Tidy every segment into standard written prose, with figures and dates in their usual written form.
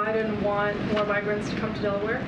Biden want more migrants to come to Delaware?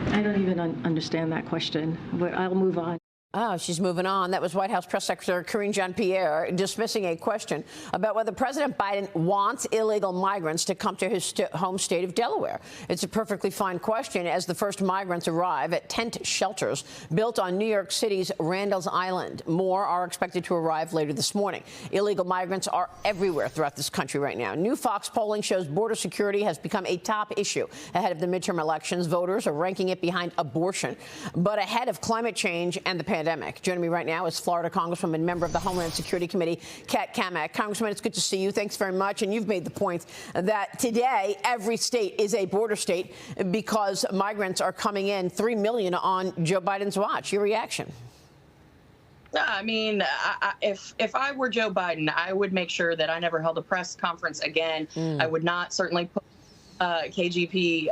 I don't even understand that question, but I'll move on. Oh, she's moving on. That was White House Press Secretary Karine Jean-Pierre dismissing a question about whether President Biden wants illegal migrants to come to his home state of Delaware. It's a perfectly fine question as the first migrants arrive at tent shelters built on New York City's Randall's Island. More are expected to arrive later this morning. Illegal migrants are everywhere throughout this country right now. New Fox polling shows border security has become a top issue ahead of the midterm elections. Voters are ranking it behind abortion, but ahead of climate change and the pandemic. Joining me right now is Florida Congresswoman, member of the Homeland Security Committee, Kat Cammack. Congresswoman, it's good to see you. Thanks very much. And you've made the point that today every state is a border state because migrants are coming in, 3 million on Joe Biden's watch. Your reaction? I mean, if I were Joe Biden, I would make sure that I never held a press conference again. I would not certainly put KGP,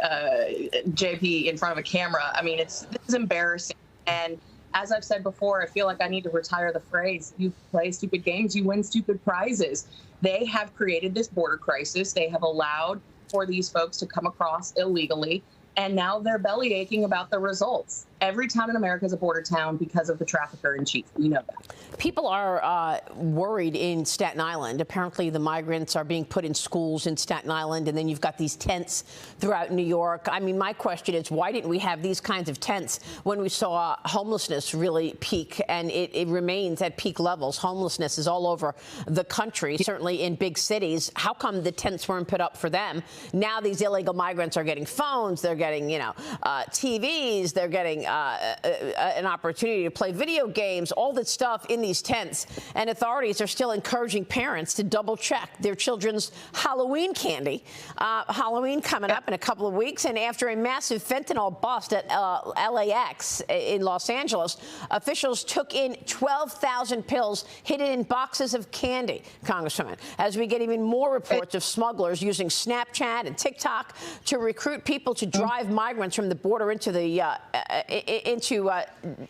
JP in front of a camera. I mean, this is embarrassing. And as I've said before, I feel like I need to retire the phrase, you play stupid games, you win stupid prizes. They have created this border crisis. They have allowed for these folks to come across illegally. And now they're belly aching about the results. Every town in America is a border town because of the trafficker in chief. We know that. People are worried in Staten Island. Apparently, the migrants are being put in schools in Staten Island, and then you've got these tents throughout New York. I mean, my question is, why didn't we have these kinds of tents when we saw homelessness really peak? And it remains at peak levels. Homelessness is all over the country, certainly in big cities. How come the tents weren't put up for them? Now these illegal migrants are getting phones. They're getting, TVs. They're getting an opportunity to play video games, all that stuff in these tents. And authorities are still encouraging parents to double check their children's Halloween candy. Halloween coming up in a couple of weeks. And after a massive fentanyl bust at LAX in Los Angeles, officials took in 12,000 pills hidden in boxes of candy, Congresswoman, as we get even more reports of smugglers using Snapchat and TikTok to recruit people to drive migrants from the border into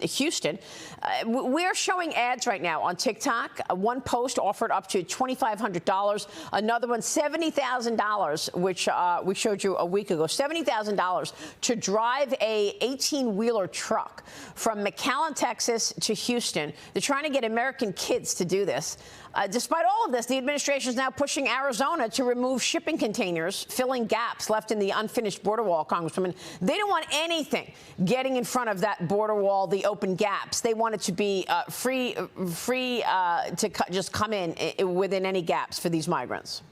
Houston. We're showing ads right now on TikTok. One post offered up to $2,500. Another one, $70,000, which we showed you a week ago. $70,000 to drive a 18-wheeler truck from McAllen, Texas to Houston. They're trying to get American kids to do this. Despite all of this, the administration is now pushing Arizona to remove shipping containers, filling gaps left in the unfinished border wall, Congresswoman. They don't want anything getting in front of that border wall, the open gaps. They want it to be free to just come in within any gaps for these migrants.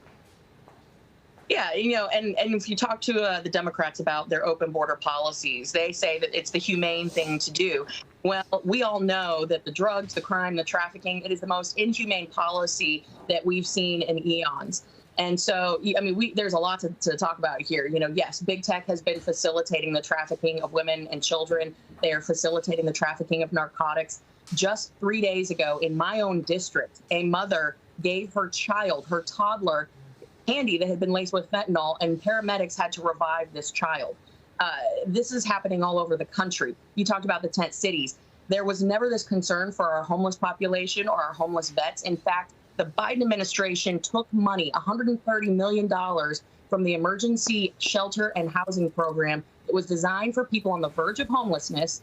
Yeah, and if you talk to the Democrats about their open border policies, they say that it's the humane thing to do. Well, we all know that the drugs, the crime, the trafficking, it is the most inhumane policy that we've seen in eons. And so, I mean, there's a lot to talk about here. Yes, big tech has been facilitating the trafficking of women and children. They are facilitating the trafficking of narcotics. Just 3 days ago in my own district, a mother gave her child, her toddler, candy that had been laced with fentanyl, and paramedics had to revive this child. This is happening all over the country. You talked about the tent cities. There was never this concern for our homeless population or our homeless vets. In fact, the Biden administration took money, $130 million, from the Emergency Shelter and Housing Program. It was designed for people on the verge of homelessness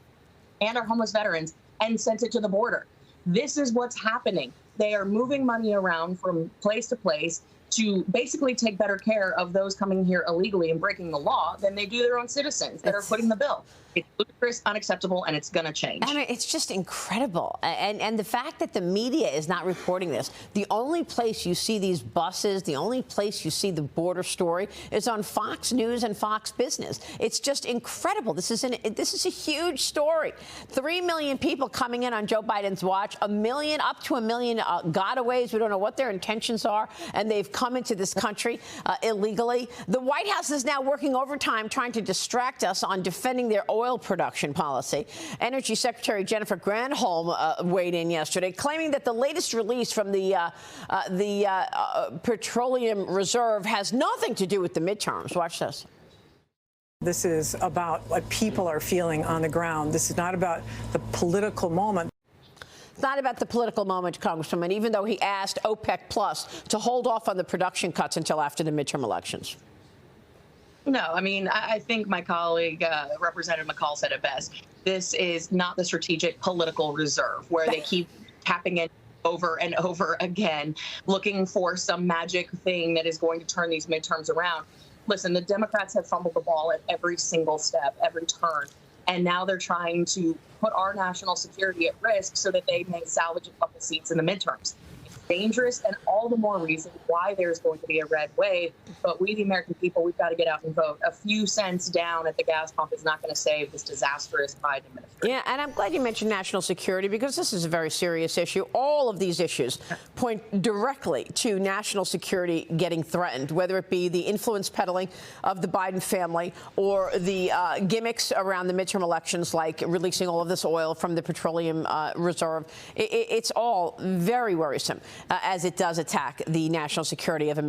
and our homeless veterans, and sent it to the border. This is what's happening. They are moving money around from place to place to basically take better care of those coming here illegally and breaking the law than they do their own citizens that are footing the bill. It's ludicrous, unacceptable, and it's going to change. I mean, it's just incredible. And the fact that the media is not reporting this, the only place you see these buses, the only place you see the border story is on Fox News and Fox Business. It's just incredible. This is a huge story. 3 million people coming in on Joe Biden's watch, up to a million gotaways. We don't know what their intentions are, and they've come into this country illegally. The White House is now working overtime trying to distract us on defending their oil production policy. Energy Secretary Jennifer Granholm weighed in yesterday, claiming that the latest release from the Petroleum Reserve has nothing to do with the midterms. Watch this. This is about what people are feeling on the ground. This is not about the political moment. It's not about the political moment, Congresswoman, even though he asked OPEC Plus to hold off on the production cuts until after the midterm elections. No, I mean, I think my colleague, Representative McCall, said it best. This is not the strategic political reserve where they keep tapping in over and over again, looking for some magic thing that is going to turn these midterms around. Listen, the Democrats have fumbled the ball at every single step, every turn. And now they're trying to put our national security at risk so that they may salvage a couple seats in the midterms. It's dangerous, and all the more reason why there's going to be a red wave. But we, the American people, we've got to get out and vote. A few cents down at the gas pump is not going to save this disastrous Biden administration. Yeah, and I'm glad you mentioned national security, because this is a very serious issue. All of these issues point directly to national security getting threatened, whether it be the influence peddling of the Biden family or the gimmicks around the midterm elections, like releasing all of this oil from the petroleum reserve. It's all very worrisome as it does attack the national security of America.